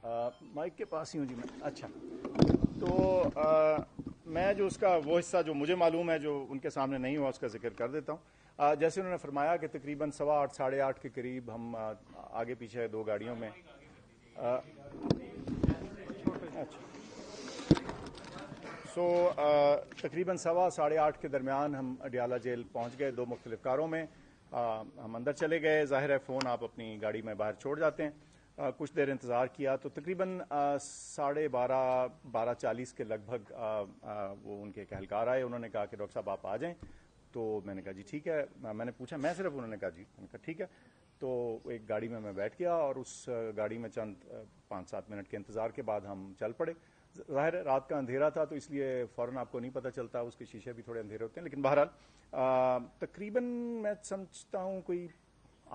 Mic کے پاس ہی ہوں جی میں. اچھا تو میں جو اس کا وہ حصہ جو مجھے معلوم ہے جو ان کے سامنے نہیں ہوا اس کا ذکر کر دیتا ہوں. جیسے انہوں نے فرمایا کہ تقریباً 8:15 8:30 کے قریب ہم آگے پیچھے دو گاڑیوں میں تقریباً 8:15 کے درمیان ہم اڈیالہ جیل پہنچ گئے. دو مختلف کاروں میں ہم اندر چلے گئے. ظاہر ہے فون آپ اپنی گاڑی میں باہر چھوڑ جاتے ہیں. کچھ دیر انتظار کیا تو تقریباً 12:30 12:40 کے لگ بھگ وہ ان کے ایک اہلکار آئے. انہوں نے کہا کہ ڈاکٹر صاحب آپ آ جائیں. تو میں نے کہا جی ٹھیک ہے. میں نے پوچھا میں صرف, انہوں نے کہا جی. میں نے کہا ٹھیک ہے. تو ایک گاڑی میں بیٹھ گیا اور اس گاڑی میں چند 5-7 منٹ کے انتظار کے بعد ہم چل پڑے. ظاہر ہے رات کا اندھیرا تھا تو اس لیے فوراً آپ کو نہیں پتہ چلتا, اس کے شیشے بھی تھوڑے اندھیرے ہوتے ہیں. لیکن بہرحال تقریباً میں سمجھتا ہوں کوئی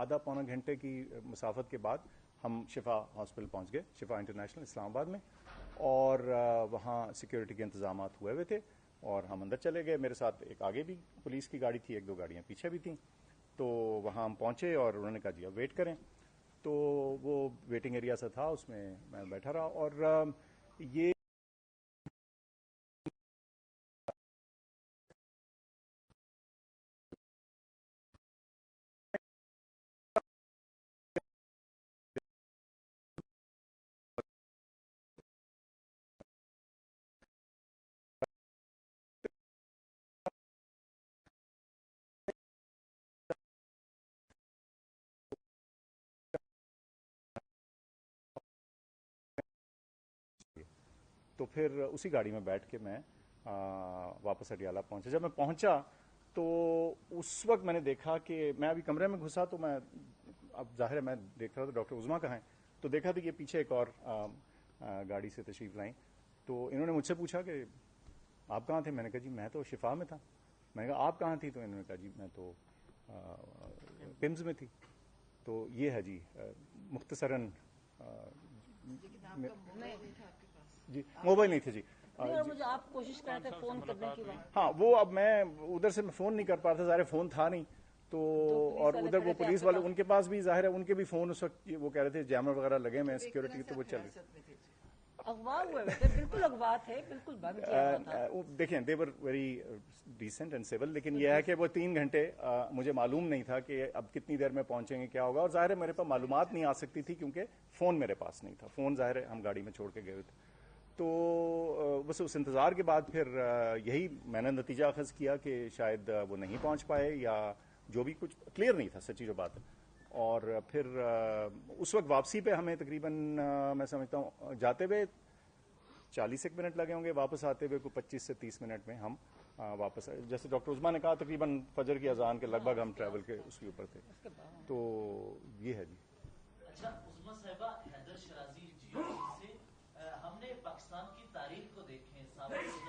آدھا پونا گھنٹے کی مسافت کے بعد ہم شفا ہاسپٹل پہنچ گئے, شفا انٹرنیشنل اسلام آباد میں. اور وہاں سیکیورٹی کے انتظامات ہوئے تھے اور ہم اندر چلے گئے. میرے ساتھ ایک آگے بھی پولیس کی گاڑی تھی, 1-2 گاڑیاں پیچھے بھی تھیں. تو وہاں ہم پہنچے اور انہوں نے کہا جی اب ویٹ کریں. تو وہ ویٹنگ ایریا سا تھا, اس میں میں بیٹھا رہا. اور یہ تو پھر اسی گاڑی میں بیٹھ کے میں واپس اڈیالہ پہنچا. جب میں پہنچا تو اس وقت میں نے دیکھا کہ میں ابھی کمرے میں گھسا تو میں اب ظاہر ہے میں دیکھ رہا تھا ڈاکٹر عظمیٰ کہاں ہیں. تو دیکھا تو یہ پیچھے ایک اور گاڑی سے تشریف لائیں. تو انہوں نے مجھ سے پوچھا کہ آپ کہاں تھے. میں نے کہا جی میں تو شفا میں تھا. میں نے کہا آپ کہاں تھی. تو انہوں نے کہا جی میں تو پمز میں تھی. تو یہ ہے جی مختصراً. جی موبائل نہیں تھے جی. اور مجھے آپ کوشش کر رہے تھے فون کرنے کی بات. ہاں وہ اب میں ادھر سے میں فون نہیں کر پا رہا تھا, ظاہر فون تھا نہیں. تو اور ادھر وہ پولیس والے ان کے پاس بھی ظاہر ہے ان کے بھی فون اس وقت وہ کہہ رہے تھے جیمر وغیرہ لگے میں سیکورٹی تو وہ چل رہے اغوا ہوئے تھے, بالکل اغوا تھے, بالکل بند کیا ہوا تھا. دیکھیں they were very decent and civil. لیکن یہ ہے کہ وہ 3 گھنٹے مجھے معلوم نہیں تھا کہ اب کتنی دیر میں پہنچیں گے کیا ہوگا. اور ظاہر ہے میرے پاس معلومات نہیں آ سکتی تھی کیونکہ فون میرے پاس نہیں تھا. فون ظاہر ہے ہم گاڑی میں چھوڑ کے گئے تھے. تو بس اس انتظار کے بعد پھر یہی میں نے نتیجہ اخذ کیا کہ شاید وہ نہیں پہنچ پائے یا جو بھی کچھ کلیئر نہیں تھا سچی جو بات ہے. اور پھر اس وقت واپسی پہ ہمیں تقریباً میں سمجھتا ہوں جاتے ہوئے 40 منٹ لگے ہوں گے, واپس آتے ہوئے کوئی 25 سے 30 منٹ میں ہم واپس آئے. جیسے ڈاکٹر عظمیٰ نے کہا تقریباً فجر کی اذان کے لگ بھگ ہم ٹریول کے اس کے اوپر تھے. تو یہ ہے جی. اچھا عظمیٰ صاحبہ, حیدر شرازی جیو سے ہم نے پاکستان کی تاریخ کو دیکھیں, سابق